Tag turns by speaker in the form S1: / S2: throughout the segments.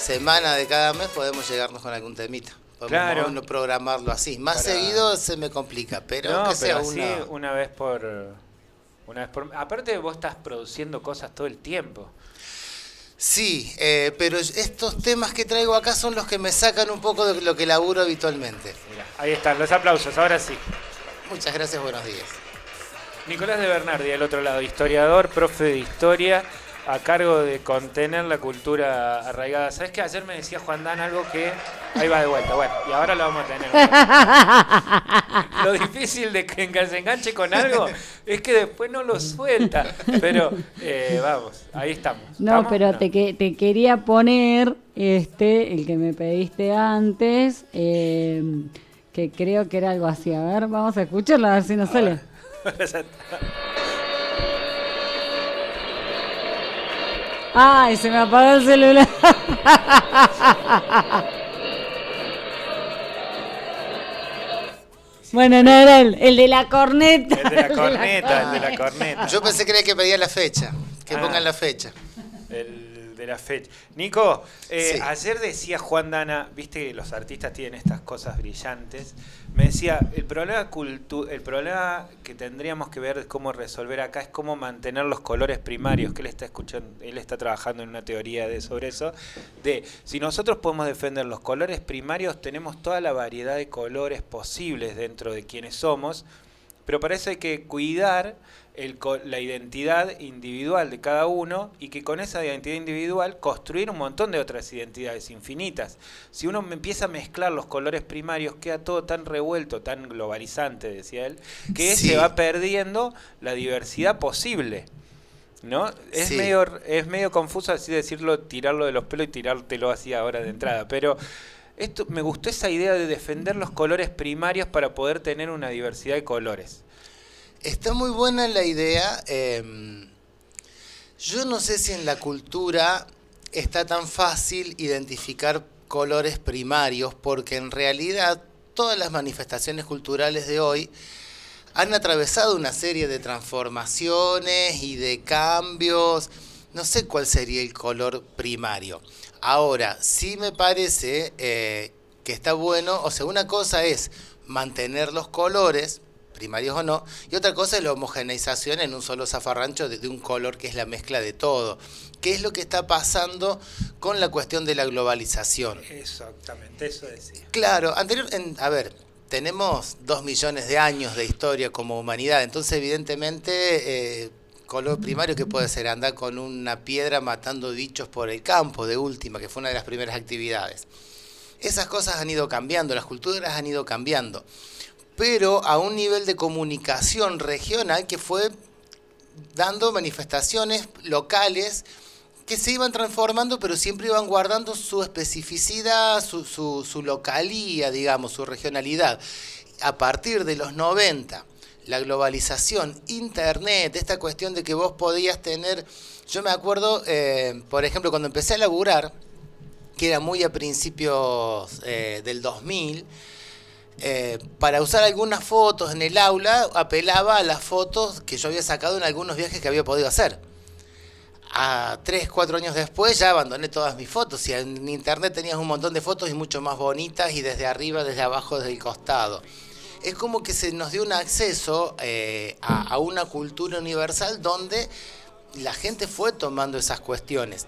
S1: semana de cada mes podemos llegarnos con algún temita. Podemos no programarlo así. Más seguido se me complica, pero
S2: no,
S1: que sea
S2: pero así, una vez por... Aparte vos estás produciendo cosas todo el tiempo.
S1: Sí, pero estos temas que traigo acá son los que me sacan un poco de lo que laburo habitualmente.
S2: Mirá, ahí están los aplausos, ahora sí.
S1: Muchas gracias, buenos días.
S2: Nicolás de Bernardi, al otro lado, historiador, profe de historia, a cargo de contener la cultura arraigada. ¿Sabes qué? Ayer me decía Juan Dan algo que... Ahí va de vuelta, bueno, y ahora lo vamos a tener. Lo difícil de que se enganche con algo es que después no lo suelta. Pero vamos, ahí estamos.
S3: No,
S2: ¿Estamos?
S3: pero
S2: No.
S3: te quería poner el que me pediste antes, que creo que era algo así. A ver, vamos a escucharlo, a ver si nos sale. ¡Ay, se me apagó el celular! Bueno, no era el de la corneta.
S2: El de la corneta.
S1: Yo pensé que era el que pedía la fecha, que pongan la fecha.
S2: El de la fecha. Nico,
S1: Sí.
S2: ayer decía Juan Dana, viste que los artistas tienen estas cosas brillantes, me decía, el problema que tendríamos que ver cómo resolver acá es cómo mantener los colores primarios, que él está trabajando en una teoría sobre eso, de si nosotros podemos defender los colores primarios, tenemos toda la variedad de colores posibles dentro de quienes somos, pero para eso hay que cuidar la identidad individual de cada uno y que con esa identidad individual construir un montón de otras identidades infinitas. Si uno empieza a mezclar los colores primarios, queda todo tan revuelto, tan globalizante, decía él, que
S1: Sí.
S2: se va perdiendo la diversidad posible, ¿no? Es
S1: Sí.
S2: medio confuso así decirlo, tirarlo de los pelos y tirártelo así ahora de entrada, pero me gustó esa idea de defender los colores primarios para poder tener una diversidad de colores.
S1: Está muy buena la idea. Yo no sé si en la cultura está tan fácil identificar colores primarios, porque en realidad todas las manifestaciones culturales de hoy han atravesado una serie de transformaciones y de cambios. No sé cuál sería el color primario. Ahora, sí me parece que está bueno, o sea, una cosa es mantener los colores, primarios o no, y otra cosa es la homogeneización en un solo zafarrancho de un color que es la mezcla de todo. ¿Qué es lo que está pasando con la cuestión de la globalización?
S2: Exactamente, eso decía.
S1: Claro, tenemos 2 millones de años de historia como humanidad, entonces evidentemente color primario que puede ser andar con una piedra matando bichos por el campo de última, que fue una de las primeras actividades. Esas cosas han ido cambiando, las culturas han ido cambiando, pero a un nivel de comunicación regional que fue dando manifestaciones locales que se iban transformando, pero siempre iban guardando su especificidad, su localía, digamos, su regionalidad. A partir de los 90, la globalización, internet, esta cuestión de que vos podías tener... Yo me acuerdo, por ejemplo, cuando empecé a laburar, que era muy a principios del 2000, para usar algunas fotos en el aula, apelaba a las fotos que yo había sacado en algunos viajes que había podido hacer. A 3, 4 años después ya abandoné todas mis fotos y en internet tenías un montón de fotos y mucho más bonitas y desde arriba, desde abajo, desde el costado. Es como que se nos dio un acceso a una cultura universal donde la gente fue tomando esas cuestiones.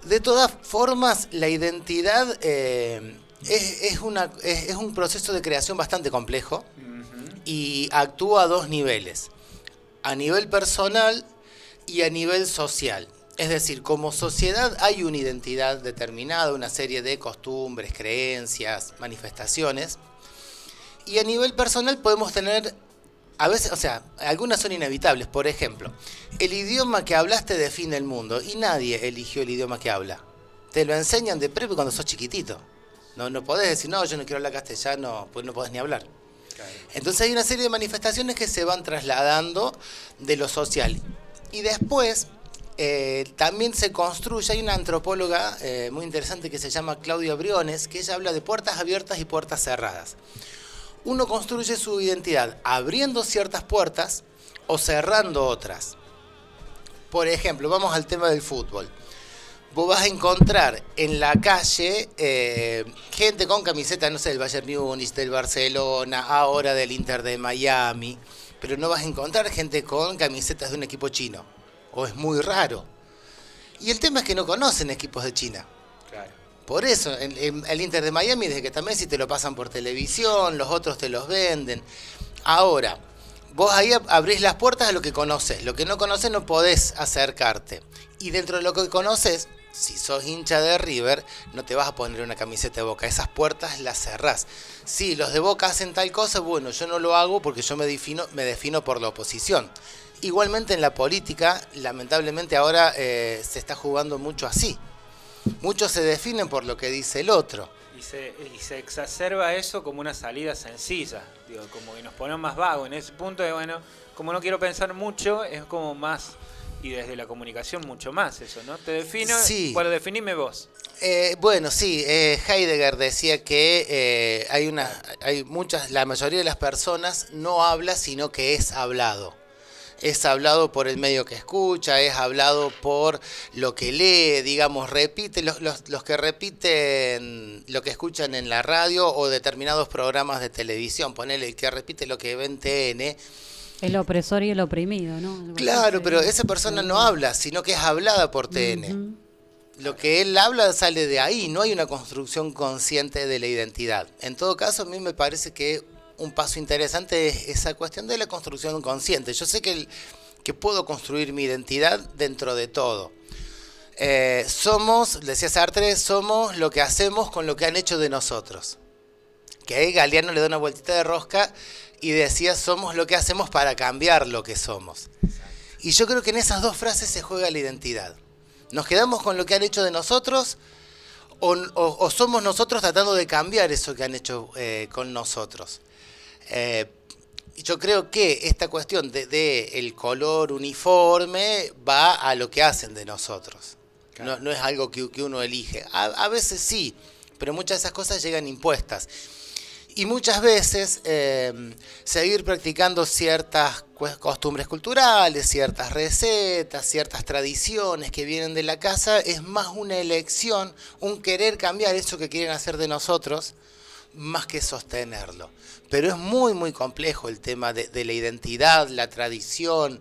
S1: De todas formas, la identidad es un proceso de creación bastante complejo y actúa a 2 niveles, a nivel personal y a nivel social. Es decir, como sociedad hay una identidad determinada, una serie de costumbres, creencias, manifestaciones, y a nivel personal podemos tener, a veces, o sea, algunas son inevitables. Por ejemplo, el idioma que hablas te define el mundo y nadie eligió el idioma que habla. Te lo enseñan de prepo cuando sos chiquitito. No podés decir, no, yo no quiero hablar castellano, pues no podés ni hablar. Claro. Entonces hay una serie de manifestaciones que se van trasladando de lo social. Y después también se construye, hay una antropóloga muy interesante que se llama Claudia Briones, que ella habla de puertas abiertas y puertas cerradas. Uno construye su identidad abriendo ciertas puertas o cerrando otras. Por ejemplo, vamos al tema del fútbol. vos vas a encontrar en la calle gente con camiseta, no sé, del Bayern Múnich, del Barcelona, ahora del Inter de Miami, pero no vas a encontrar gente con camisetas de un equipo chino, o es muy raro. Y el tema es que no conocen equipos de China.
S2: Claro.
S1: Por eso, el Inter de Miami, desde que está Messi, te lo pasan por televisión, los otros te los venden. Ahora, vos ahí abrís las puertas a lo que conoces. Lo que no conoces no podés acercarte. Y dentro de lo que conoces, si sos hincha de River, no te vas a poner una camiseta de Boca. Esas puertas las cerrás. Si los de Boca hacen tal cosa, bueno, yo no lo hago porque yo me defino por la oposición. Igualmente en la política, lamentablemente ahora se está jugando mucho así. Muchos se definen por lo que dice el otro.
S2: Y se exacerba eso como una salida sencilla, digo, como que nos ponemos más vagos en ese punto de, bueno, como no quiero pensar mucho, es como más, y desde la comunicación mucho más eso, ¿no? Te defino,
S1: sí.
S2: Bueno, definime vos.
S1: Bueno, sí, Heidegger decía que la mayoría de las personas no habla, sino que es hablado. Es hablado por el medio que escucha, es hablado por lo que lee, digamos, repite, los que repiten lo que escuchan en la radio o determinados programas de televisión, ponele el que repite lo que ve en TN.
S3: El opresor y el oprimido, ¿no?
S1: Claro, pero esa persona no habla, sino que es hablada por TN. Lo que él habla sale de ahí, no hay una construcción consciente de la identidad. En todo caso, a mí me parece que un paso interesante es esa cuestión de la construcción consciente. Yo sé que puedo construir mi identidad dentro de todo. Decía Sartre, somos lo que hacemos con lo que han hecho de nosotros. Que ahí Galeano le da una vueltita de rosca y decía, somos lo que hacemos para cambiar lo que somos. Y yo creo que en esas dos frases se juega la identidad. ¿Nos quedamos con lo que han hecho de nosotros o somos nosotros tratando de cambiar eso que han hecho con nosotros? Yo creo que esta cuestión de el color uniforme va a lo que hacen de nosotros. Claro. No es algo que uno elige. A veces sí, pero muchas de esas cosas llegan impuestas. Y muchas veces seguir practicando ciertas costumbres culturales, ciertas recetas, ciertas tradiciones que vienen de la casa es más una elección, un querer cambiar eso que quieren hacer de nosotros, más que sostenerlo. Pero es muy, muy complejo el tema de la identidad, la tradición.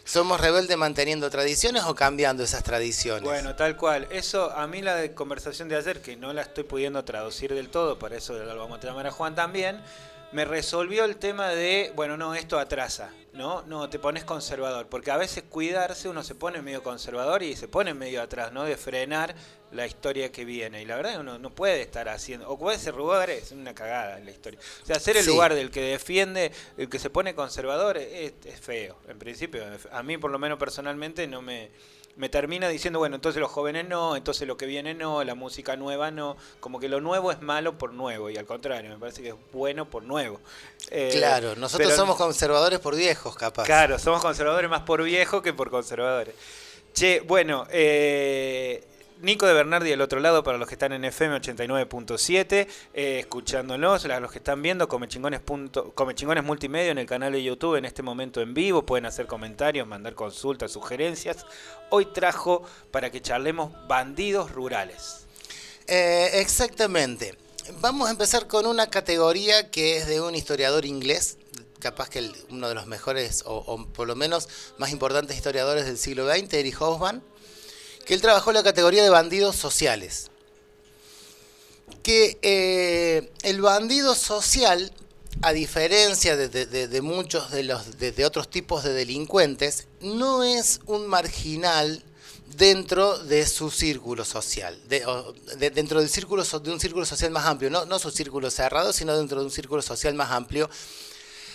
S1: ¿Somos rebeldes manteniendo tradiciones o cambiando esas tradiciones?
S2: Bueno, tal cual. Eso, a mí la conversación de ayer, que no la estoy pudiendo traducir del todo, para eso lo vamos a llamar a Juan también, me resolvió el tema de, bueno, no, esto atrasa, ¿no? No, te pones conservador, porque a veces cuidarse uno se pone medio conservador y se pone medio atrás, ¿no? De frenar la historia que viene. Y la verdad uno no puede estar haciendo, o puede ser lugar, es una cagada en la historia. O sea, ser el lugar del que defiende, el que se pone conservador, es feo. En principio, a mí por lo menos personalmente no me termina diciendo, bueno, entonces los jóvenes no, entonces lo que viene no, la música nueva no, como que lo nuevo es malo por nuevo, y al contrario, me parece que es bueno por nuevo.
S1: Claro, nosotros somos conservadores por viejos, capaz.
S2: Claro, somos conservadores más por viejos que por conservadores. Che, bueno, Nico de Bernardi del otro lado para los que están en FM 89.7, escuchándonos, los que están viendo Comechingones Multimedia en el canal de YouTube en este momento en vivo, pueden hacer comentarios, mandar consultas, sugerencias. Hoy trajo para que charlemos bandidos rurales.
S1: Exactamente. Vamos a empezar con una categoría que es de un historiador inglés, capaz que uno de los mejores o por lo menos más importantes historiadores del siglo XX, Eric Hobsbawm, que él trabajó la categoría de bandidos sociales. Que el bandido social, a diferencia de muchos de otros tipos de delincuentes, no es un marginal dentro de su círculo social, dentro de un círculo social más amplio, no su círculo cerrado, sino dentro de un círculo social más amplio,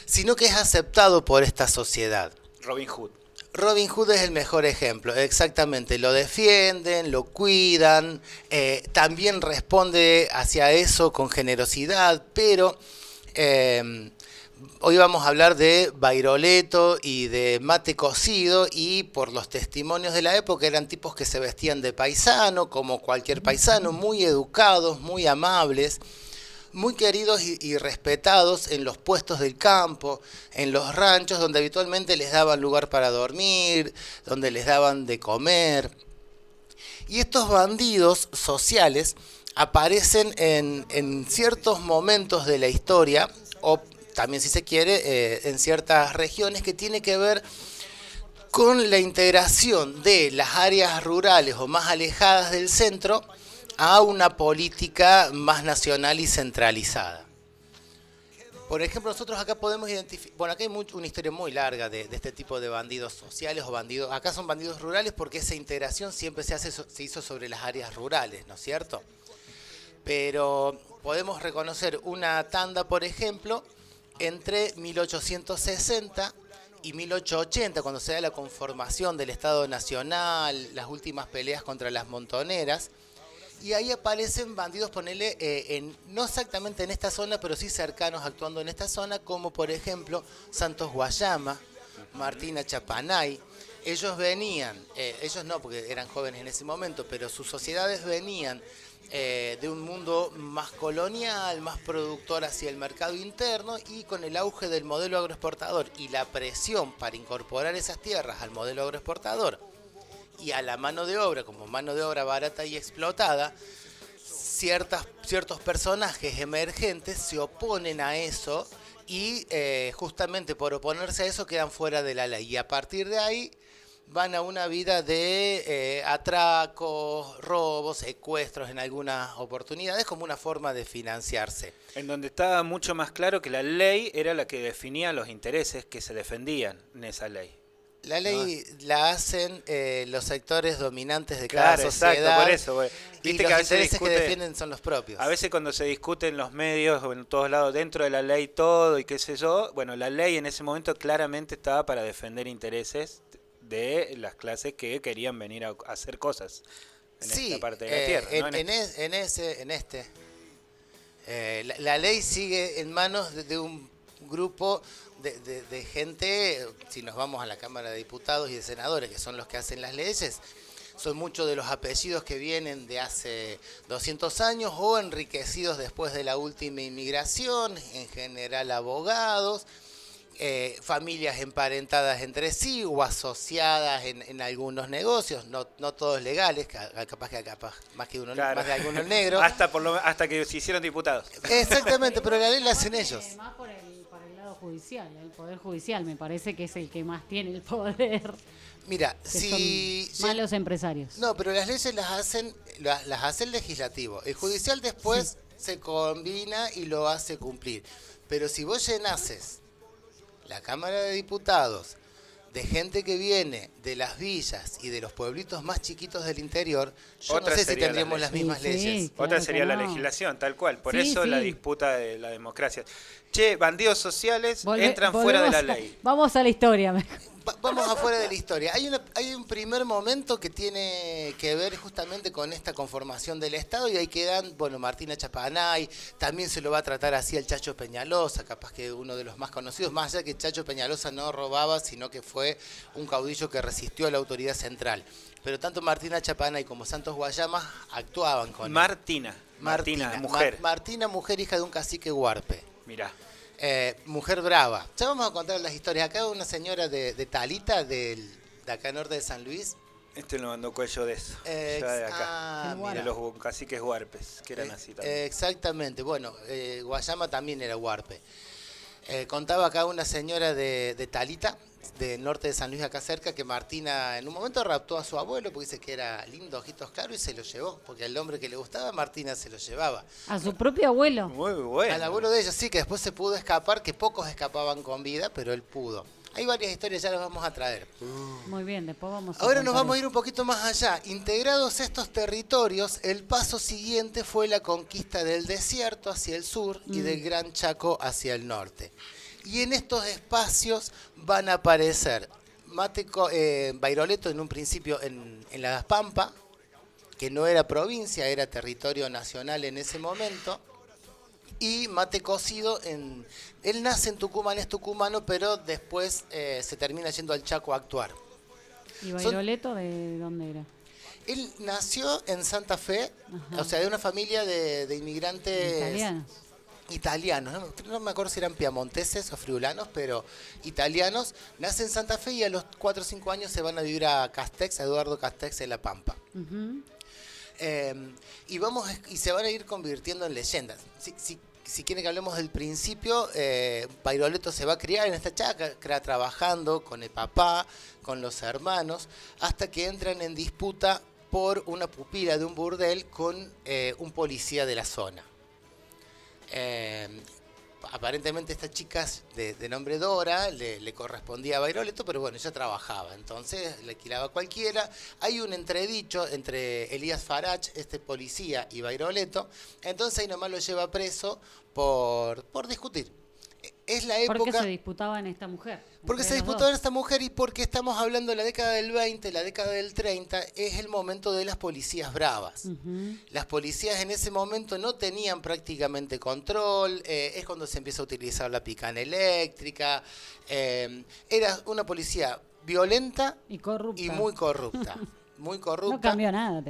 S1: sino que es aceptado por esta sociedad.
S2: Robin Hood.
S1: Robin Hood es el mejor ejemplo, exactamente, lo defienden, lo cuidan, también responde hacia eso con generosidad, pero hoy vamos a hablar de Bairoleto y de Mate Cocido, y por los testimonios de la época eran tipos que se vestían de paisano, como cualquier paisano, muy educados, muy amables, muy queridos y respetados en los puestos del campo, en los ranchos, donde habitualmente les daban lugar para dormir, donde les daban de comer. Y estos bandidos sociales aparecen en ciertos momentos de la historia, o también si se quiere, en ciertas regiones, que tiene que ver con la integración de las áreas rurales o más alejadas del centro a una política más nacional y centralizada. Por ejemplo, nosotros acá podemos identificar, bueno, acá hay una historia muy larga de este tipo de bandidos sociales o bandidos, acá son bandidos rurales porque esa integración siempre se hizo sobre las áreas rurales, ¿no es cierto? Pero podemos reconocer una tanda, por ejemplo, entre 1860 y 1880, cuando se da la conformación del Estado Nacional, las últimas peleas contra las montoneras, y ahí aparecen bandidos, no exactamente en esta zona, pero sí cercanos actuando en esta zona, como por ejemplo Santos Guayama, Martina Chapanay. Ellos venían, ellos no porque eran jóvenes en ese momento, pero sus sociedades venían de un mundo más colonial, más productor hacia el mercado interno, y con el auge del modelo agroexportador y la presión para incorporar esas tierras al modelo agroexportador y a la mano de obra como mano de obra barata y explotada, ciertos personajes emergentes se oponen a eso y justamente por oponerse a eso quedan fuera de la ley, y a partir de ahí van a una vida de atracos, robos, secuestros en algunas oportunidades como una forma de financiarse.
S2: En donde estaba mucho más claro que la ley era la que definía los intereses que se defendían en esa ley.
S1: La ley la hacen los sectores dominantes de cada sociedad.
S2: Exacto, por eso. Viste
S1: y
S2: que
S1: los
S2: a veces
S1: intereses que defienden son los propios.
S2: A veces cuando se discute en los medios o en todos lados dentro de la ley todo y qué sé yo, bueno, la ley en ese momento claramente estaba para defender intereses de las clases que querían venir a hacer cosas en esta parte de la tierra.
S1: La ley sigue en manos de un grupo de gente, si nos vamos a la Cámara de Diputados y de Senadores, que son los que hacen las leyes, son muchos de los apellidos que vienen de hace 200 años o enriquecidos después de la última inmigración, en general abogados, familias emparentadas entre sí o asociadas en algunos negocios, no todos legales, capaz más que uno,
S2: claro.
S1: Más de algunos negros.
S2: hasta que se hicieron diputados.
S1: Exactamente, pero la ley la hacen ellos.
S3: Más por el lado judicial, el Poder Judicial me parece que es el que más tiene el poder.
S1: Mira,
S3: si malos empresarios.
S1: No, pero las leyes las hace el legislativo. El judicial después se combina y lo hace cumplir. Pero si vos llenases la Cámara de Diputados de gente que viene de las villas y de los pueblitos más chiquitos del interior, yo no sé si tendríamos las mismas leyes.
S3: Claro.
S2: Otra sería la legislación, tal cual. Por eso la disputa de la democracia. Che, bandidos sociales entran fuera de la ley.
S3: Vamos a la historia.
S1: Vamos afuera de la historia. Hay un primer momento que tiene que ver justamente con esta conformación del Estado, y ahí quedan, bueno, Martina Chapanay, también se lo va a tratar así el Chacho Peñalosa, capaz que uno de los más conocidos, más allá que Chacho Peñalosa no robaba, sino que fue un caudillo que resistió a la autoridad central. Pero tanto Martina Chapanay como Santos Guayama actuaban con
S2: Martina, mujer.
S1: Martina, mujer, hija de un cacique huarpe.
S2: Mirá.
S1: Mujer brava. Ya vamos a contar las historias. Acá una señora de Talita, de acá norte de San Luis.
S2: Este lo mandó Cuello de eso. Ya de acá. De los caciques huarpes, que eran así también.
S1: Exactamente. Bueno, Guayama también era huarpe. Contaba acá una señora de Talita, del norte de San Luis, acá cerca, que Martina en un momento raptó a su abuelo porque dice que era lindo, ojitos claros, y se lo llevó, porque al hombre que le gustaba, Martina se lo llevaba.
S3: ¿A su propio abuelo?
S2: Muy bueno.
S1: Al abuelo de ella, sí, que después se pudo escapar, que pocos escapaban con vida, pero él pudo. Hay varias historias, ya las vamos a traer.
S3: Muy bien, después vamos a...
S1: Ahora nos vamos a ir un poquito más allá. Integrados estos territorios, el paso siguiente fue la conquista del desierto hacia el sur y del Gran Chaco hacia el norte. Y en estos espacios van a aparecer Bairoleto en un principio en la Pampa, que no era provincia, era territorio nacional en ese momento, y Mate Cocido, él nace en Tucumán, es tucumano, pero después se termina yendo al Chaco a actuar.
S3: ¿Y Bairoleto de dónde era?
S1: Él nació en Santa Fe, o sea, de una familia de inmigrantes italianos, no me acuerdo si eran piamonteses o friulanos, pero italianos. Nace en Santa Fe y a los 4 o 5 años se van a vivir a Castex, a Eduardo Castex en La Pampa. Y se van a ir convirtiendo en leyendas. Si quieren que hablemos del principio, Bairoleto se va a criar en esta chacra trabajando con el papá, con los hermanos, hasta que entran en disputa por una pupila de un burdel con un policía de la zona. Aparentemente esta chica de nombre Dora le correspondía a Bairoleto, pero bueno, ella trabajaba, entonces le alquilaba a cualquiera. Hay un entredicho entre Elías Farach, este policía, y Bairoleto, entonces ahí nomás lo lleva preso por discutir. Es la época...
S3: ¿Por qué se disputaban esta mujer?
S1: Porque se disputaba esta mujer y porque estamos hablando de la década del 20, la década del 30, es el momento de las policías bravas. Las policías en ese momento no tenían prácticamente control, es cuando se empieza a utilizar la picana eléctrica, era una policía violenta
S3: y corrupta.
S1: Y muy corrupta. Muy corrupta.
S3: No cambió nada.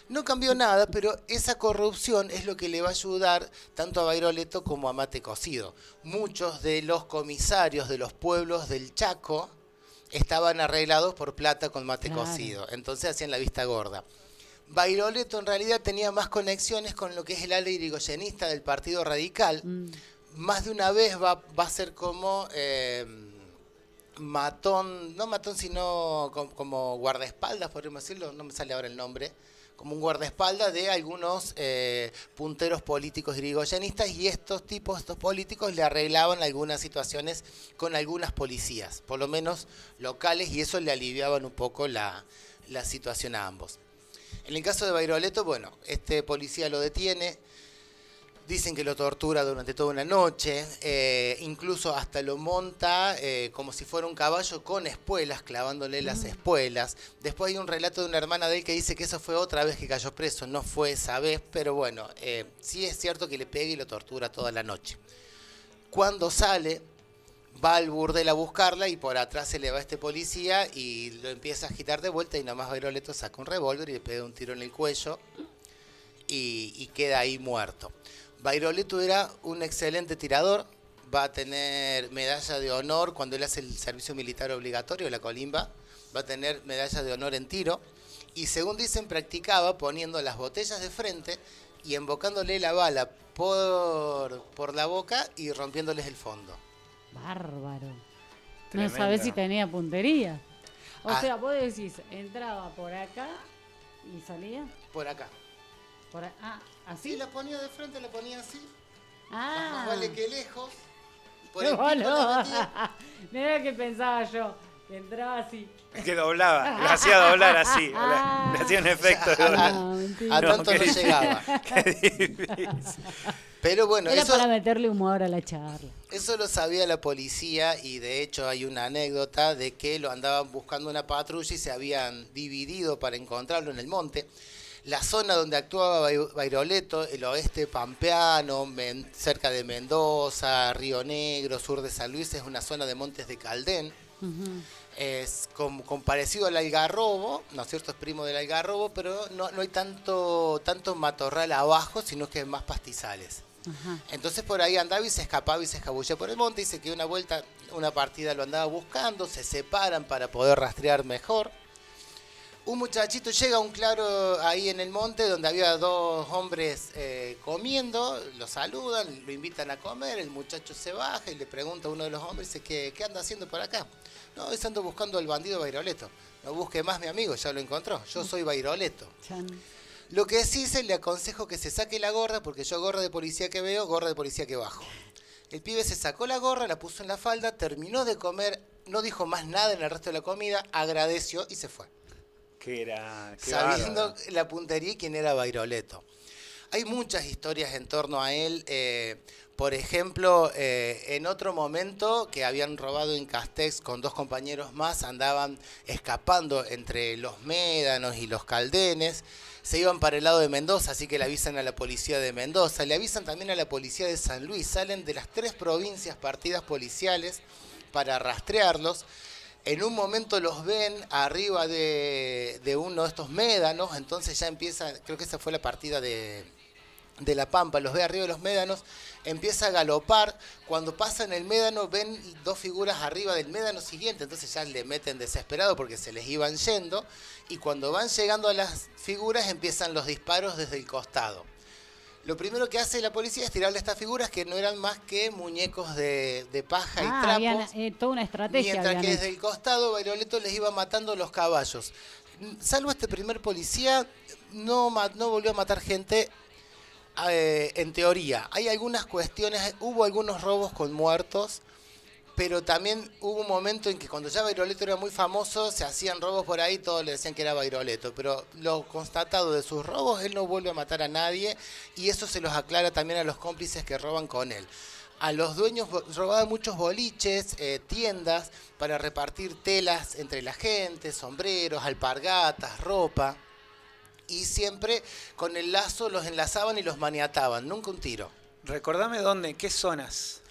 S1: No cambió nada, pero esa corrupción es lo que le va a ayudar tanto a Bairoleto como a Mate Cocido. Muchos de los comisarios de los pueblos del Chaco estaban arreglados por plata con Mate Cocido, entonces hacían la vista gorda. Bairoleto en realidad tenía más conexiones con lo que es el ala irigoyenista del Partido Radical. Más de una vez va a ser como... no matón, sino como guardaespaldas, podríamos decirlo, no me sale ahora el nombre, como un guardaespaldas de algunos punteros políticos irigoyenistas, y estos políticos le arreglaban algunas situaciones con algunas policías, por lo menos locales, y eso le aliviaban un poco la situación a ambos. En el caso de Bairoleto, bueno, este policía lo detiene. Dicen que lo tortura durante toda una noche, incluso hasta lo monta como si fuera un caballo con espuelas, clavándole las espuelas. Después hay un relato de una hermana de él que dice que eso fue otra vez que cayó preso, no fue esa vez, pero bueno, sí es cierto que le pega y lo tortura toda la noche. Cuando sale, va al burdel a buscarla y por atrás se le va este policía y lo empieza a agitar de vuelta y nomás Bairoleto saca un revólver y le pega un tiro en el cuello y queda ahí muerto. Bairoleto era un excelente tirador, va a tener medalla de honor cuando él hace el servicio militar obligatorio, la colimba, va a tener medalla de honor en tiro, y según dicen practicaba poniendo las botellas de frente y embocándole la bala por la boca y rompiéndoles el fondo.
S3: Bárbaro.
S2: Tremendo.
S3: No sabés si tenía puntería. O sea, vos decís, entraba por acá y salía
S1: Por acá.
S3: ¿así?
S1: Sí, la ponía de frente, la ponía así.
S3: Ah.
S1: Más vale que lejos. Por
S3: Qué
S1: el pico la
S3: boludo.
S1: metía.
S3: Mira lo que pensaba yo, que entraba así.
S2: Que doblaba, lo hacía doblar así, le hacía un efecto de doblar.
S1: A tanto no llegaba.
S2: Qué difícil.
S1: Pero bueno,
S3: Era para meterle humor a la charla.
S1: eso lo sabía la policía, y de hecho hay una anécdota de que lo andaban buscando una patrulla y se habían dividido para encontrarlo en el monte. La zona donde actuaba Bairoleto, el oeste pampeano, cerca de Mendoza, Río Negro, sur de San Luis, es una zona de montes de Caldén. Es con parecido al algarrobo, ¿no es cierto? Es primo del algarrobo, pero no hay tanto matorral abajo, sino que es más pastizales. Entonces por ahí andaba y se escapaba y se escabullía por el monte, y se quedó una partida lo andaba buscando, se separan para poder rastrear mejor. Un muchachito llega a un claro ahí en el monte donde había dos hombres comiendo, lo saludan, lo invitan a comer, el muchacho se baja y le pregunta a uno de los hombres, dice, ¿qué anda haciendo por acá? No, es ando buscando al bandido Bairoleto. No busque más, mi amigo, ya lo encontró, yo soy Bairoleto. Lo que sí le aconsejo que se saque la gorra, porque yo gorra de policía que veo, gorra de policía que bajo. El pibe se sacó la gorra, la puso en la falda, terminó de comer, no dijo más nada en el resto de la comida, agradeció y se fue. Sabiendo la puntería y quién era Bairoleto. Hay muchas historias en torno a él. Por ejemplo, en otro momento que habían robado en Castex con dos compañeros más, andaban escapando entre los médanos y los caldenes. Se iban para el lado de Mendoza, así que le avisan a la policía de Mendoza. Le avisan también a la policía de San Luis. Salen de las 3 provincias partidas policiales para rastrearlos. En un momento los ven arriba de uno de estos médanos, entonces ya empieza, creo que esa fue la partida de de La Pampa, los ve arriba de los médanos, empieza a galopar. Cuando pasan el médano ven dos figuras arriba del médano siguiente, entonces ya le meten desesperado porque se les iban yendo, y cuando van llegando a las figuras empiezan los disparos desde el costado. Lo primero que hace la policía es tirarle a estas figuras que no eran más que muñecos de paja y trapos.
S3: Habían, toda una estrategia.
S1: Mientras que desde el costado Bairoleto les iba matando los caballos. Salvo este primer policía, no volvió a matar gente. En teoría, hay algunas cuestiones, hubo algunos robos con muertos, pero también hubo un momento en que cuando ya Bairoleto era muy famoso, se hacían robos por ahí, todos le decían que era Bairoleto, pero lo constatado de sus robos, él no vuelve a matar a nadie, y eso se los aclara también a los cómplices que roban con él. A los dueños robaban muchos boliches, tiendas, para repartir telas entre la gente, sombreros, alpargatas, ropa. Y siempre con el lazo los enlazaban y los maniataban, nunca un tiro.
S2: Recordame dónde, qué zonas.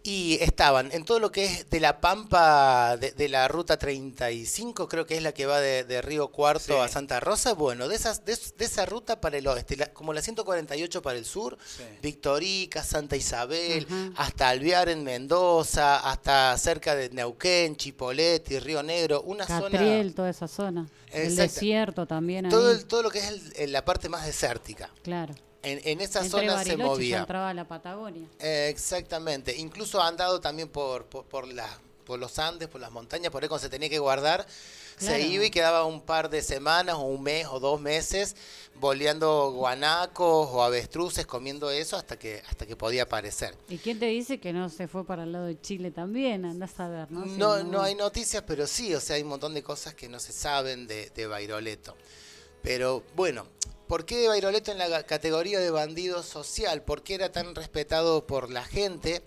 S1: Y estaban en todo lo que es de La Pampa, de la ruta 35, creo que es la que va de Río Cuarto a Santa Rosa. Bueno, de esa ruta para el oeste, como la 148 para el sur, Victorica, Santa Isabel, hasta Alvear en Mendoza, hasta cerca de Neuquén, Chipoleti, Río Negro, una
S3: Catriel,
S1: zona...
S3: toda esa zona.
S1: Exacto.
S3: El desierto también.
S1: Todo lo que es la parte más desértica.
S3: Claro.
S1: En esa
S3: Entre
S1: zona
S3: Bariloche
S1: se movía.
S3: ya entraba a la Patagonia.
S1: Exactamente. Incluso ha andado también por los Andes, por las montañas, por ahí cuando se tenía que guardar,
S3: claro.
S1: Se iba y quedaba un par de semanas o un mes o 2 meses boleando guanacos o avestruces, comiendo eso hasta que podía aparecer.
S3: ¿Y quién te dice que no se fue para el lado de Chile también? Andás a ver, ¿no?
S1: No hay noticias, pero sí, o sea, hay un montón de cosas que no se saben de Bairoleto. Pero bueno, ¿por qué Bairoleto en la categoría de bandido social? ¿Por qué era tan respetado por la gente?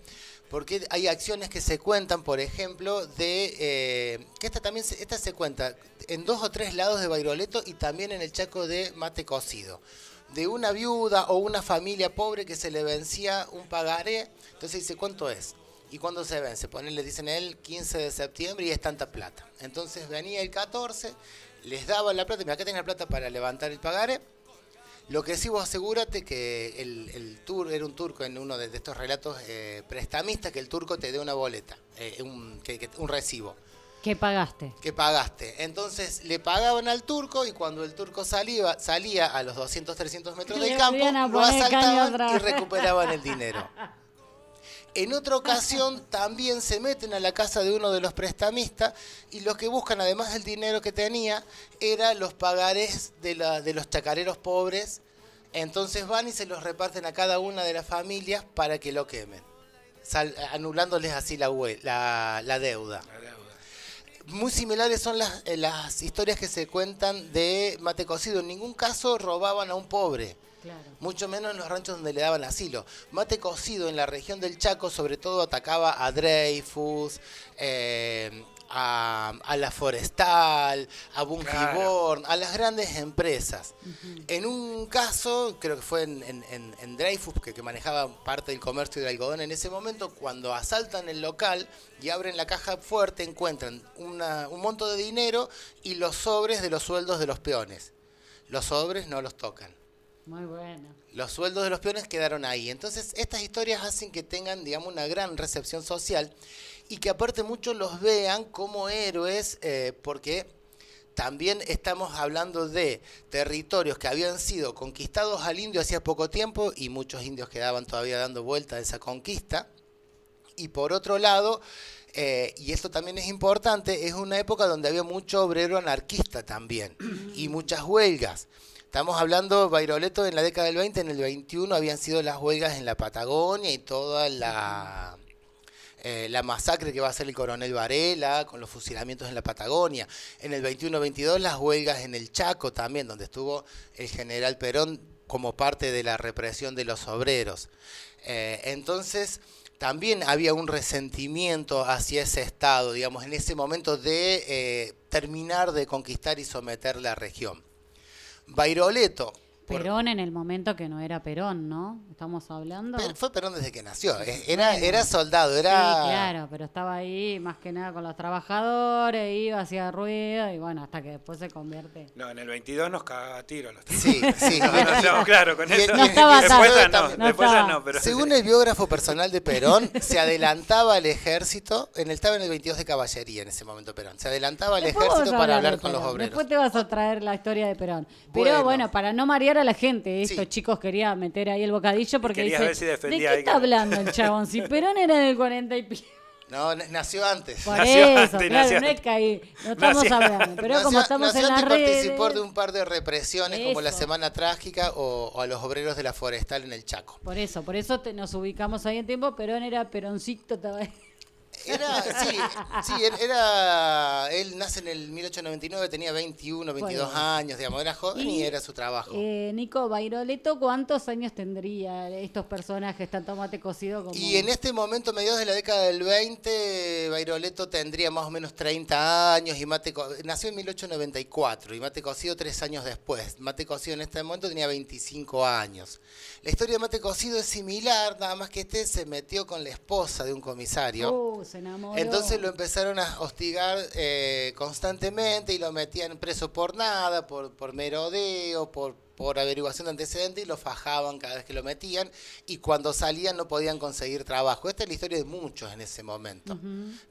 S1: Porque hay acciones que se cuentan, por ejemplo, que esta se cuenta en 2 o 3 lados de Bairoleto y también en el Chaco de Mate Cocido. De una viuda o una familia pobre que se le vencía un pagaré, entonces dice, ¿cuánto es? ¿Y cuándo se vence? Le dicen el 15 de septiembre y es tanta plata. Entonces venía el 14, les daban la plata, mira, acá tenés la plata para levantar el pagaré. Lo que sí, vos asegúrate que era un turco en uno de estos relatos prestamistas, que el turco te dé una boleta, un recibo.
S3: ¿Qué pagaste?
S1: Que pagaste. Entonces le pagaban al turco y cuando el turco salía a los 200, 300 metros del campo, lo asaltaban y recuperaban el dinero. En otra ocasión también se meten a la casa de uno de los prestamistas y lo que buscan, además del dinero que tenía, era los pagarés de los chacareros pobres. Entonces van y se los reparten a cada una de las familias para que lo quemen, anulándoles así la deuda. Muy similares son las historias que se cuentan de Mate Cocido. En ningún caso robaban a un pobre. Claro. Mucho menos en los ranchos donde le daban asilo. Mate Cocido en la región del Chaco sobre todo atacaba a Dreyfus, a la Forestal, a Bungiborn, a las grandes empresas. Uh-huh. En un caso, creo que fue en Dreyfus, que manejaba parte del comercio del algodón en ese momento, cuando asaltan el local y abren la caja fuerte, encuentran un monto de dinero y los sobres de los sueldos de los peones. Los sobres no los tocan.
S3: Muy bueno.
S1: Los sueldos de los peones quedaron ahí. Entonces, estas historias hacen que tengan, digamos, una gran recepción social y que aparte muchos los vean como héroes, porque también estamos hablando de territorios que habían sido conquistados al indio hacía poco tiempo y muchos indios quedaban todavía dando vuelta a esa conquista. Y por otro lado, y esto también es importante, es una época donde había mucho obrero anarquista también y muchas huelgas. Estamos hablando, Bairoleto en la década del 20, en el 21 habían sido las huelgas en la Patagonia y toda la masacre que va a hacer el coronel Varela con los fusilamientos en la Patagonia. En el 21-22 las huelgas en el Chaco también, donde estuvo el general Perón como parte de la represión de los obreros. Entonces también había un resentimiento hacia ese Estado, digamos, en ese momento de terminar de conquistar y someter la región. Bairoleto,
S3: Perón en el momento que no era Perón, ¿no? Estamos hablando.
S1: Fue Perón desde que nació. Era soldado, era...
S3: Sí, claro, pero estaba ahí más que nada con los trabajadores, iba, hacía ruido y bueno, hasta que después se convierte.
S2: No, en el 22 nos cagaba a tiro los tres.
S1: Sí, sí.
S2: No, claro, con eso.
S3: No estaba
S2: después ya
S3: tan-
S2: no, después ya no, pero
S1: Según el biógrafo personal de Perón, se adelantaba al ejército, estaba en el 22 de caballería en ese momento Perón, se adelantaba al
S3: Después
S1: ejército
S3: vamos a
S1: para
S3: hablar
S1: hablar
S3: de
S1: con los
S3: Perón.
S1: obreros.
S3: Después te vas a traer la historia de Perón. Pero bueno, para no marear a la gente, estos
S1: Sí.
S3: chicos querían meter ahí el bocadillo porque
S2: querías
S3: dice,
S2: ver si
S3: ¿de
S2: defendía
S3: qué
S2: ahí
S3: está
S2: que-
S3: hablando el chabón? Si Perón era del 40 y pico.
S1: No, nació antes.
S3: Por
S2: Nació
S3: eso,
S2: antes,
S3: claro,
S2: nació
S3: no es
S2: antes.
S3: que ahí no estamos
S2: Nació-
S3: hablando. Pero como estamos
S1: nació
S3: en las
S1: antes,
S3: redes...
S1: participó de un par de represiones como la
S3: Eso.
S1: Semana Trágica o a los obreros de la Forestal en el Chaco.
S3: Por eso nos ubicamos ahí en tiempo. Perón era Peroncito, estaba ahí.
S1: Él nace en el 1899, tenía 21, 22
S3: Bueno.
S1: años, digamos, era joven y era su trabajo.
S3: Nico Bairoleto, ¿cuántos años tendría estos personajes, tanto Mate Cocido como...?
S1: Y en este momento, mediados de la década del 20, Bairoleto tendría más o menos 30 años y nació en 1894 y Mate Cocido 3 años después. Mate Cocido en este momento tenía 25 años. La historia de Mate Cocido es similar, nada más que se metió con la esposa de un comisario.
S3: Se enamoró.
S1: Entonces lo empezaron a hostigar constantemente y lo metían preso por nada, por merodeo, por averiguación de antecedentes y lo fajaban cada vez que lo metían y cuando salían no podían conseguir trabajo. Esta es la historia de muchos en ese momento.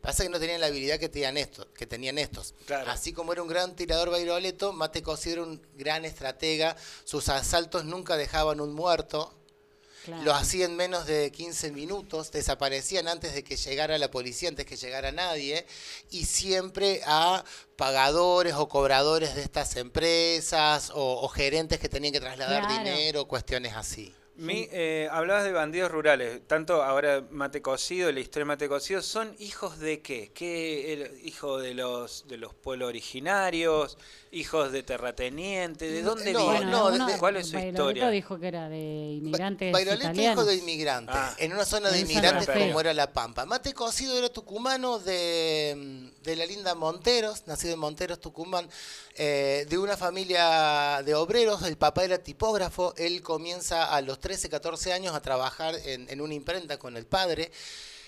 S1: Pasa que no tenían la habilidad que tenían estos.
S2: Claro.
S1: Así como era un gran tirador Bairoleto, Mate Cocido era un gran estratega. Sus asaltos nunca dejaban un muerto.
S3: Claro.
S1: Lo hacían en menos de 15 minutos, desaparecían antes de que llegara la policía, antes que llegara nadie, y siempre a pagadores o cobradores de estas empresas o gerentes que tenían que trasladar
S3: Claro.
S1: dinero, cuestiones así.
S2: Hablabas de bandidos rurales, tanto ahora Mate Cocido y la historia de Mate Cocido, ¿son hijos de qué? ¿Hijo de los pueblos originarios? ¿Hijos de terratenientes? ¿De dónde
S1: No,
S2: vienen?
S1: no,
S2: ¿Cuál es su
S3: Bairoleto
S2: historia?
S3: dijo que era de inmigrantes
S1: Bairoleto
S3: italianos.
S1: hijo de inmigrantes, en una zona de
S3: En
S1: inmigrantes
S3: Santa Fe.
S1: como era La Pampa. Mate Cocido era tucumano de la linda Monteros, nacido en Monteros, Tucumán, de una familia de obreros. El papá era tipógrafo, él comienza a los 13, 14 años a trabajar en una imprenta con el padre.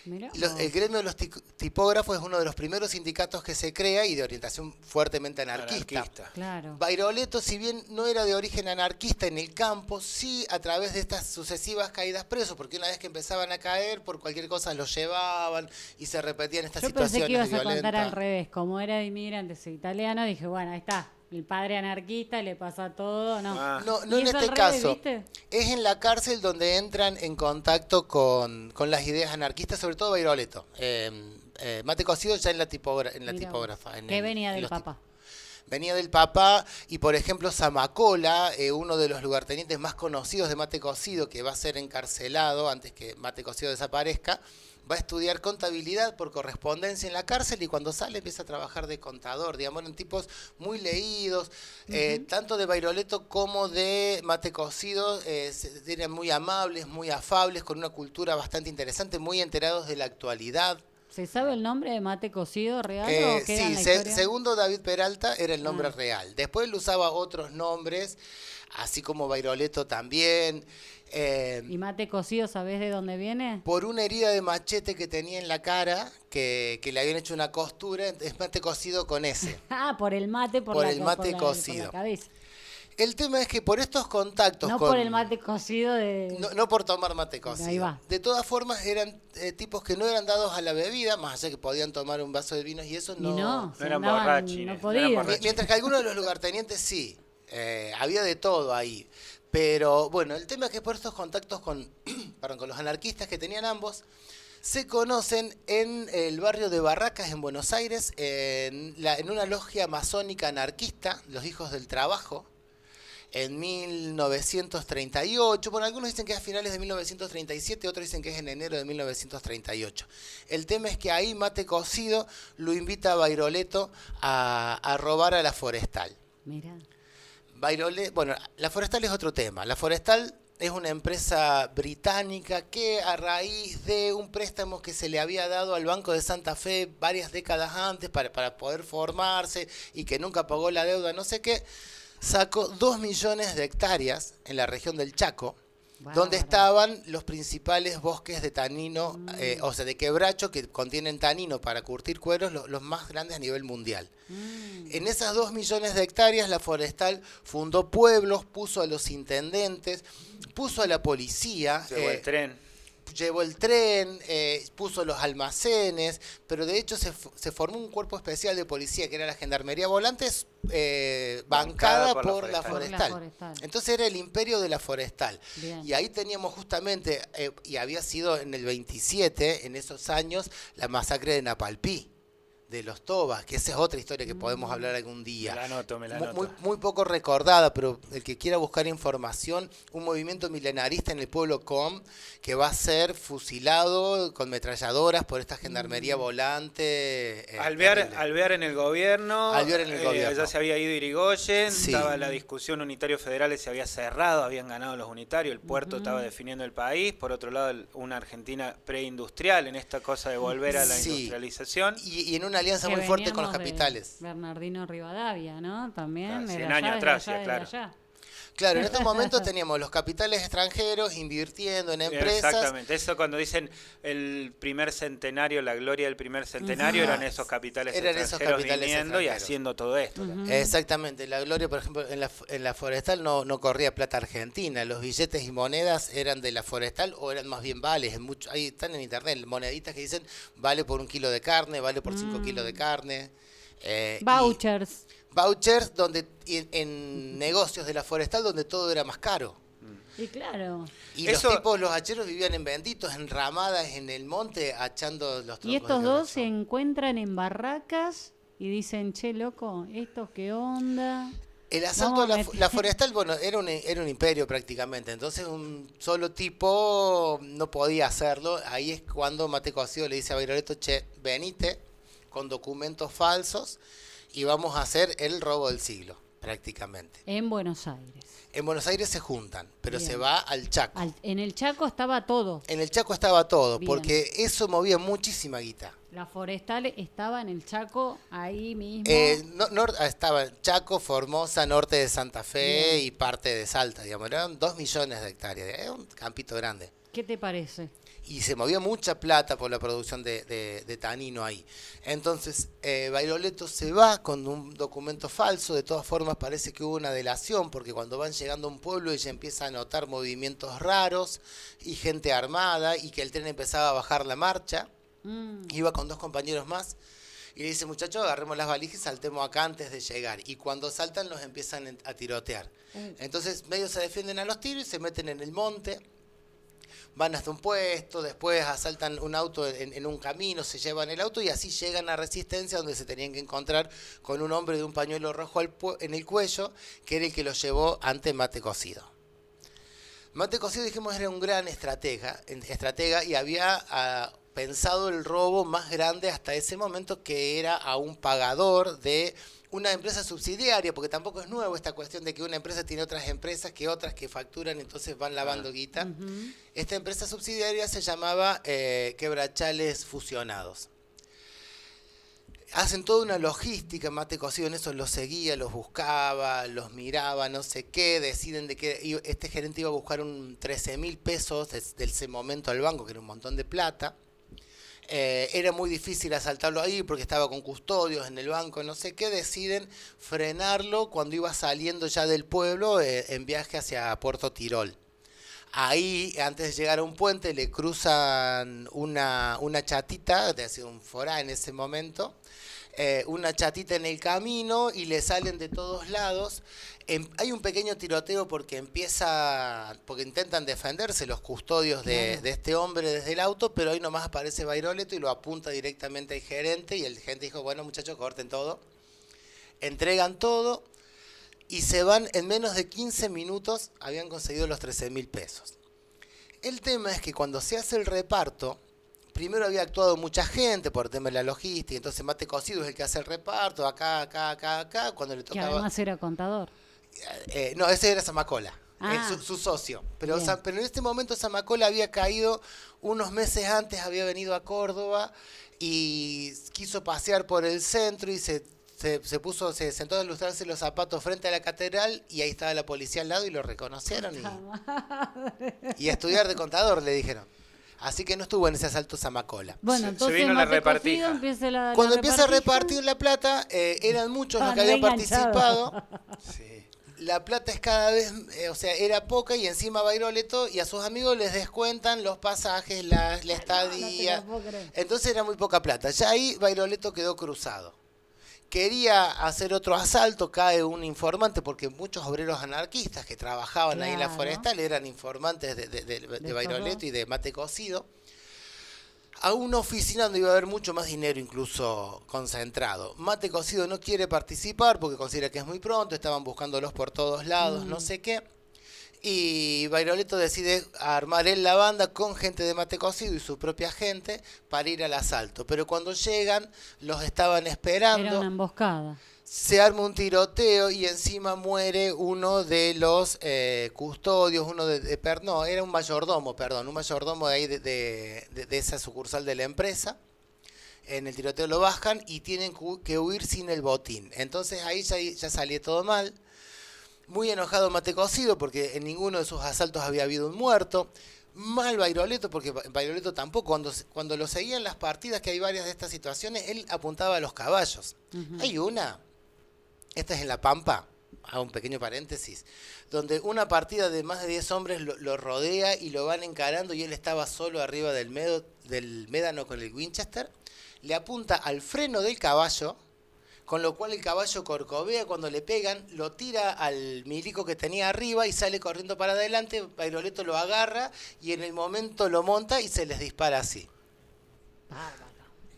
S3: Mirá
S1: El gremio de los tipógrafos es uno de los primeros sindicatos que se crea y de orientación fuertemente anarquista.
S3: Claro.
S1: Bairoleto, si bien no era de origen anarquista en el campo, sí a través de estas sucesivas caídas presos, porque una vez que empezaban a caer, por cualquier cosa los llevaban y se repetían estas
S3: Yo pensé
S1: situaciones
S3: que ibas a
S1: violentas.
S3: contar al revés. Como era de inmigrantes italianos, dije, bueno, ahí está. El padre anarquista le pasa todo, ¿no?
S2: Ah.
S1: No,
S3: Y
S1: no en
S3: es al
S1: este
S3: revés,
S1: caso.
S3: ¿viste?
S1: Es en la cárcel donde entran en contacto con las ideas anarquistas, sobre todo Bairoleto. Mate Cocido ya en la
S3: Mirá vos.
S1: tipógrafa.
S3: Que venía del
S1: los
S3: papá.
S1: Venía del papá y, por ejemplo, Zamacola, uno de los lugartenientes más conocidos de Mate Cocido, que va a ser encarcelado antes que Mate Cocido desaparezca, va a estudiar contabilidad por correspondencia en la cárcel y cuando sale empieza a trabajar de contador. Digamos, eran tipos muy leídos, tanto de Bairoleto como de Mate Cocido, eran muy amables, muy afables, con una cultura bastante interesante, muy enterados de la actualidad.
S3: ¿Se sabe el nombre de Mate Cocido real o queda
S1: Sí,
S3: en la historia?
S1: segundo David Peralta era el nombre real. Después él usaba otros nombres, así como Bairoleto también.
S3: ¿Y Mate Cocido sabés de dónde viene?
S1: Por una herida de machete que tenía en la cara, que le habían hecho una costura, es Mate Cocido con S.
S3: Ah, por el mate,
S1: Por el mate
S3: por
S1: cocido.
S3: la cabeza.
S1: El tema es que por estos contactos
S3: No
S1: con...
S3: por el mate cocido de...
S1: No por tomar mate cocido.
S3: Ahí va.
S1: De todas formas, eran tipos que no eran dados a la bebida, más allá que podían tomar un vaso de vinos y eso
S3: Y no,
S2: No eran
S3: andaban-
S2: borrachines,
S3: no
S2: no
S3: podían.
S2: eran borrachines.
S1: Mientras que algunos de los lugartenientes sí, había de todo ahí. Pero bueno, el tema es que por estos contactos con, perdón, con los anarquistas que tenían ambos, se conocen en el barrio de Barracas, en Buenos Aires, en una logia masónica anarquista, los Hijos del Trabajo, en 1938. Bueno, algunos dicen que es a finales de 1937, otros dicen que es en enero de 1938. El tema es que ahí Mate Cocido lo invita a Bairoleto a robar a la Forestal.
S3: Mira.
S1: Bueno, la Forestal es otro tema. La Forestal es una empresa británica que a raíz de un préstamo que se le había dado al Banco de Santa Fe varias décadas antes para poder formarse y que nunca pagó la deuda, no sé qué, sacó 2 millones de hectáreas en la región del Chaco,
S3: Bárbaro.
S1: donde estaban los principales bosques de tanino, o sea, de quebracho que contienen tanino para curtir cueros, los más grandes a nivel mundial. En esas 2 millones de hectáreas, la forestal fundó pueblos, puso a los intendentes, puso a la policía.
S2: Llegó el tren.
S1: Llevó el tren, puso los almacenes, pero de hecho se formó un cuerpo especial de policía que era la Gendarmería Volante, bancada por la forestal. Entonces era el imperio de la forestal.
S3: Bien.
S1: Y ahí teníamos justamente, y había sido en el 27, en esos años, la masacre de Napalpí, de los Tobas, que esa es otra historia que podemos hablar algún día.
S2: Me la anoto.
S1: Muy poco recordada, pero el que quiera buscar información, un movimiento milenarista en el pueblo Com, que va a ser fusilado con metralladoras por esta gendarmería volante.
S2: Alvear en el gobierno.
S1: Alvear en el gobierno.
S2: Ya se había ido Irigoyen,
S1: Sí.
S2: estaba la discusión unitarios federales, se había cerrado, habían ganado los unitarios, el puerto estaba definiendo el país, por otro lado una Argentina preindustrial en esta cosa de volver a la
S1: Sí.
S2: industrialización.
S1: Y en una alianza
S3: Que
S1: muy fuerte con
S3: veníamos
S1: los
S3: de
S1: capitales.
S3: Bernardino Rivadavia, ¿no? También.
S2: Claro,
S3: de
S2: 100
S3: allá,
S2: años
S3: de
S2: atrás,
S3: allá,
S2: ya,
S3: de
S2: claro.
S3: allá.
S1: Claro, en estos momentos teníamos los capitales extranjeros invirtiendo en empresas.
S2: Exactamente, eso cuando dicen el primer centenario, la gloria del primer centenario, eran esos capitales extranjeros viniendo y haciendo todo esto.
S1: Exactamente, la gloria, por ejemplo, en la forestal no corría plata argentina, los billetes y monedas eran de la forestal o eran más bien vales. Ahí están en internet, moneditas que dicen vale por 1 kilo de carne, vale por 5 kilos de carne.
S3: Vouchers.
S1: Vouchers en negocios de la forestal donde todo era más caro.
S3: Y claro.
S1: Y
S2: Eso-
S1: los hacheros vivían en benditos, en ramadas, en el monte, achando los troncos.
S3: Y estos
S1: de
S3: dos se
S1: quebracho.
S3: encuentran en barracas y dicen, che, loco, ¿estos qué onda?
S1: El asalto
S3: Vamos a
S1: a
S3: meter-
S1: la forestal, bueno, era un imperio prácticamente, entonces un solo tipo no podía hacerlo. Ahí es cuando Mate Cocido le dice a Bairoleto, che, venite con documentos falsos y vamos a hacer el robo del siglo, prácticamente.
S3: En Buenos Aires.
S1: En Buenos Aires se juntan, pero
S3: Bien.
S1: se va al Chaco.
S3: En el Chaco estaba todo.
S1: En el Chaco estaba todo,
S3: Bien.
S1: porque eso movía muchísima guita.
S3: La forestal estaba en el Chaco, ahí mismo.
S1: Estaba Chaco, Formosa, norte de Santa Fe
S3: Bien.
S1: y parte de Salta, digamos, eran 2 millones de hectáreas, era un campito grande.
S3: ¿Qué te parece?
S1: Y se movía mucha plata por la producción de tanino ahí. Entonces, Bairoleto se va con un documento falso, de todas formas parece que hubo una delación, porque cuando van llegando a un pueblo ella empieza a notar movimientos raros y gente armada y que el tren empezaba a bajar la marcha. Iba con 2 compañeros más y le dice, muchachos, agarremos las valijas y saltemos acá antes de llegar. Y cuando saltan los empiezan a tirotear. Entonces medio se defienden a los tiros y se meten en el monte, van hasta un puesto, después asaltan un auto en un camino, se llevan el auto y así llegan a Resistencia, donde se tenían que encontrar con un hombre de un pañuelo rojo en el cuello, que era el que los llevó ante Mate Cocido. Mate Cocido, dijimos, era un gran estratega y había pensado el robo más grande hasta ese momento, que era a un pagador de una empresa subsidiaria, porque tampoco es nuevo esta cuestión de que una empresa tiene otras empresas que otras que facturan, entonces van lavando guita. Esta empresa subsidiaria se llamaba Quebrachales Fusionados. Hacen toda una logística, Mate Cocido en eso los seguía, los buscaba, los miraba, no sé qué, deciden de que este gerente iba a buscar 13.000 pesos desde ese momento al banco, que era un montón de plata. Era muy difícil asaltarlo ahí porque estaba con custodios en el banco, no sé qué, deciden frenarlo cuando iba saliendo ya del pueblo en viaje hacia Puerto Tirol. Ahí, antes de llegar a un puente, le cruzan una chatita, de un forá en ese momento, una chatita en el camino y le salen de todos lados. Hay un pequeño tiroteo porque intentan defenderse los custodios de este hombre desde el auto, pero ahí nomás aparece Bairoleto y lo apunta directamente al gerente y el gerente dijo, bueno muchachos, corten todo, entregan todo y se van. En menos de 15 minutos habían conseguido los 13.000 pesos. El tema es que cuando se hace el reparto, primero había actuado mucha gente por el tema de la logística, entonces Mate Cocido es el que hace el reparto, acá, cuando le
S3: Que
S1: tocaba...
S3: además era contador.
S1: No, ese era Zamacola,
S3: Ah.
S1: su socio. Pero
S3: Bien.
S1: en este momento Zamacola había caído unos meses antes, había venido a Córdoba y quiso pasear por el centro y se se sentó a lustrarse los zapatos frente a la catedral y ahí estaba la policía al lado y lo reconocieron y a estudiar de contador le dijeron. Así que no estuvo en ese asalto Zamacola.
S3: Bueno,
S2: Se
S3: entonces
S2: vino la
S3: mate
S2: repartija.
S3: cocido,
S1: Cuando empieza a
S3: repartija.
S1: repartir la plata, eran muchos los que
S3: Estaban
S1: habían
S3: reenganchados.
S1: participado.
S2: Sí.
S1: La plata es cada vez, o sea, era poca y encima Bairoleto y a sus amigos les descuentan los pasajes, la estadía.
S3: No te lo puedo creer.
S1: Entonces era muy poca plata. Ya ahí Bairoleto quedó cruzado. Quería hacer otro asalto, cae un informante, porque muchos obreros anarquistas que trabajaban ahí en la
S3: Claro.
S1: forestal eran informantes de
S3: estos
S1: Bairoleto
S3: dos.
S1: y de Mate Cocido, a una oficina donde iba a haber mucho más dinero incluso concentrado. Mate Cocido no quiere participar porque considera que es muy pronto, estaban buscándolos por todos lados, no sé qué. Y Bairoleto decide armar él la banda con gente de Mate Cocido y su propia gente para ir al asalto. Pero cuando llegan, los estaban
S3: Era
S1: esperando.
S3: una emboscada.
S1: Se arma un tiroteo y encima muere uno de los custodios, no, era un mayordomo de ahí de esa sucursal de la empresa. En el tiroteo lo bajan y tienen que huir sin el botín. Entonces ahí ya salió todo mal. Muy enojado Mate Cocido porque en ninguno de sus asaltos había habido un muerto. Mal Bairoleto, porque Bairoleto tampoco, cuando lo seguían las partidas, que hay varias de estas situaciones, él apuntaba a los caballos. Hay una, esta es en La Pampa, hago un pequeño paréntesis, donde una partida de más de 10 hombres lo rodea y lo van encarando y él estaba solo arriba del médano con el Winchester, le apunta al freno del caballo, con lo cual el caballo corcovea cuando le pegan, lo tira al milico que tenía arriba y sale corriendo para adelante, Bairoleto lo agarra y en el momento lo monta y se les dispara así.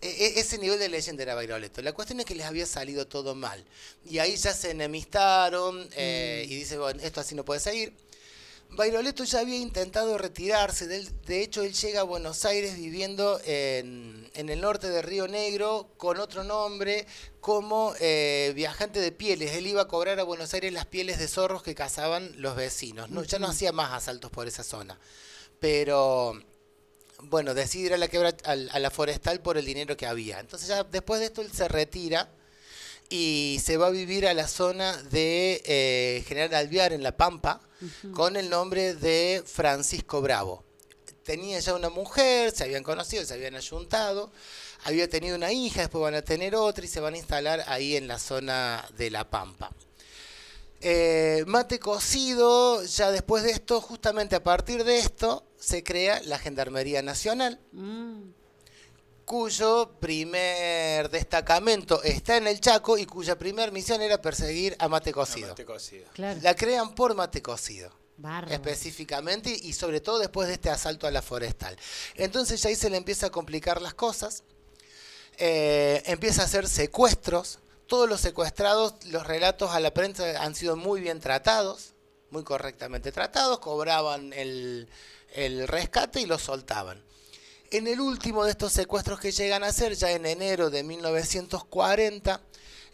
S1: Ese nivel de leyenda era Bairoleto. La cuestión es que les había salido todo mal. Y ahí ya se enemistaron y dice, bueno, esto así no puede seguir. Bairoleto ya había intentado retirarse, de hecho él llega a Buenos Aires viviendo en el norte de Río Negro con otro nombre como viajante de pieles. Él iba a cobrar a Buenos Aires las pieles de zorros que cazaban los vecinos. No, ya no hacía más asaltos por esa zona. Pero bueno, decide ir a la forestal por el dinero que había. Entonces ya después de esto él se retira y se va a vivir a la zona de General Alvear en La Pampa, con el nombre de Francisco Bravo. Tenía ya una mujer, se habían conocido, se habían ayuntado, había tenido una hija, después van a tener otra y se van a instalar ahí en la zona de La Pampa. Mate Cocido, ya después de esto, justamente a partir de esto, se crea la Gendarmería Nacional, cuyo primer destacamento está en el Chaco y cuya primera misión era perseguir a Mate Cocido.
S2: Mate Cocido.
S3: Claro.
S1: La crean por Mate Cocido,
S3: Bárbaro.
S1: específicamente y sobre todo después de este asalto a la forestal. Entonces ya ahí se le empieza a complicar las cosas, empieza a hacer secuestros. Todos los secuestrados, los relatos a la prensa han sido muy bien tratados, muy correctamente tratados, cobraban el rescate y los soltaban. En el último de estos secuestros que llegan a hacer, ya en enero de 1940,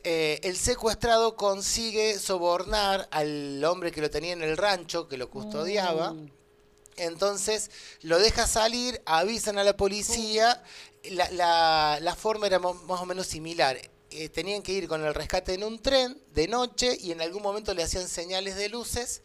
S1: el secuestrado consigue sobornar al hombre que lo tenía en el rancho, que lo custodiaba. Entonces lo deja salir, avisan a la policía. La forma era más o menos similar. Tenían que ir con el rescate en un tren de noche y en algún momento le hacían señales de luces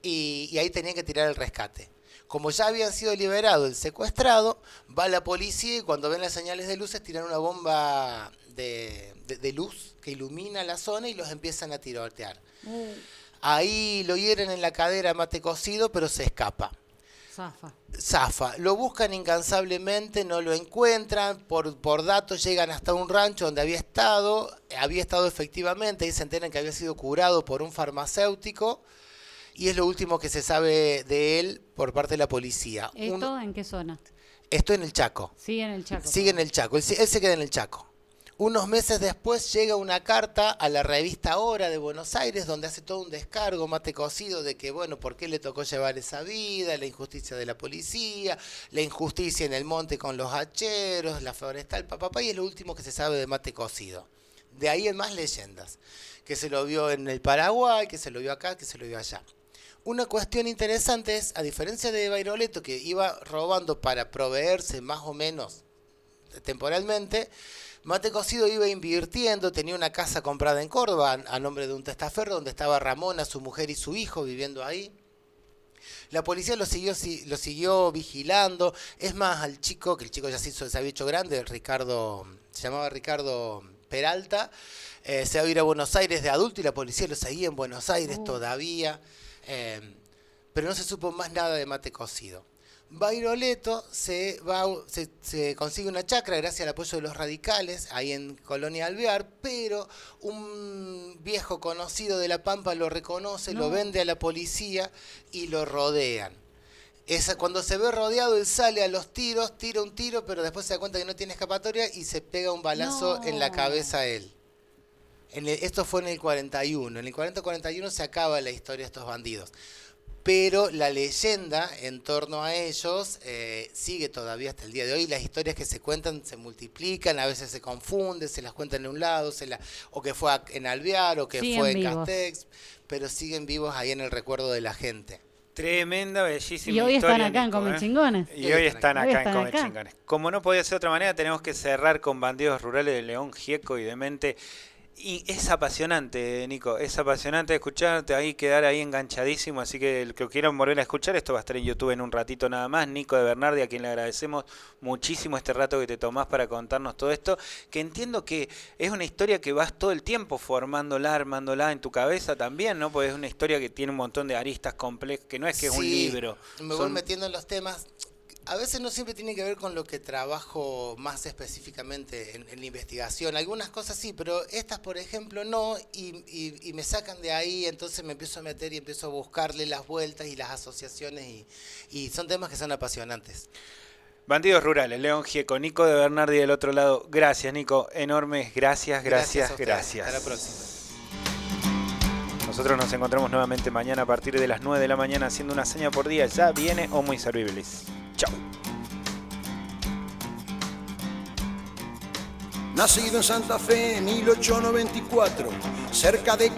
S1: y ahí tenían que tirar el rescate. Como ya habían sido liberado el secuestrado, va la policía y cuando ven las señales de luces tiran una bomba de luz que ilumina la zona y los empiezan a tirotear. Ahí lo hieren en la cadera a Mate Cocido, pero se escapa. Zafa. Lo buscan incansablemente, no lo encuentran, por datos llegan hasta un rancho donde había estado efectivamente, ahí se enteran que había sido curado por un farmacéutico. Y es lo último que se sabe de él por parte de la policía.
S3: ¿Esto en qué zona?
S1: Esto en el Chaco.
S3: Sigue en el Chaco.
S1: Sigue en el Chaco. Él se queda en el Chaco. Unos meses después llega una carta a la revista Hora de Buenos Aires donde hace todo un descargo Mate Cocido de que, bueno, por qué le tocó llevar esa vida, la injusticia de la policía, la injusticia en el monte con los hacheros, la forestal, y es lo último que se sabe de Mate Cocido. De ahí en más leyendas. Que se lo vio en el Paraguay, que se lo vio acá, que se lo vio allá. Una cuestión interesante es, a diferencia de Bairoleto, que iba robando para proveerse más o menos temporalmente, Mate Cocido iba invirtiendo, tenía una casa comprada en Córdoba a nombre de un testaferro donde estaba Ramona, su mujer y su hijo viviendo ahí. La policía lo siguió vigilando. Es más, al chico, que el chico ya se había hecho grande, se llamaba Ricardo Peralta, se iba a ir a Buenos Aires de adulto y la policía lo seguía en Buenos Aires todavía. Pero no se supo más nada de Mate Cocido. Bairoleto se consigue una chacra gracias al apoyo de los radicales ahí en Colonia Alvear, pero un viejo conocido de La Pampa lo reconoce, lo vende a la policía y lo rodean. Cuando se ve rodeado, él sale a los tiros, tira un tiro, pero después se da cuenta que no tiene escapatoria y se pega un balazo en la cabeza a él. Esto fue en el 41. En el 40-41 se acaba la historia de estos bandidos. Pero la leyenda en torno a ellos sigue todavía hasta el día de hoy. Las historias que se cuentan se multiplican, a veces se confunden, se las cuentan en un lado, o que fue en Alvear, o que fue en Castex, pero siguen vivos ahí en el recuerdo de la gente.
S2: Tremenda, bellísima historia.
S3: Y hoy están acá en Come Chingones.
S2: Y hoy están acá en Come Chingones. Como no podía ser de otra manera, tenemos que cerrar con Bandidos Rurales de León Gieco y Demente. Y es apasionante, Nico, es apasionante escucharte ahí, quedar ahí enganchadísimo, así que el que quieran volver a escuchar, esto va a estar en YouTube en un ratito nada más. Nico de Bernardi, a quien le agradecemos muchísimo este rato que te tomás para contarnos todo esto, que entiendo que es una historia que vas todo el tiempo formándola, armándola en tu cabeza también, ¿no? Porque es una historia que tiene un montón de aristas complejas, que no es que es un libro.
S1: Me voy metiendo en los temas. A veces no siempre tiene que ver con lo que trabajo más específicamente en la investigación. Algunas cosas sí, pero estas, por ejemplo, no, y me sacan de ahí, entonces me empiezo a meter y empiezo a buscarle las vueltas y las asociaciones, y son temas que son apasionantes.
S2: Bandidos Rurales, León Gieco, Nico de Bernardi del otro lado. Gracias, Nico, enormes gracias.
S1: Hasta la próxima.
S2: Nosotros nos encontramos nuevamente mañana a partir de las 9 de la mañana haciendo una seña por día. Ya viene Homo Inservibilis. Chau.
S4: Nacido en Santa Fe en 1894, cerca de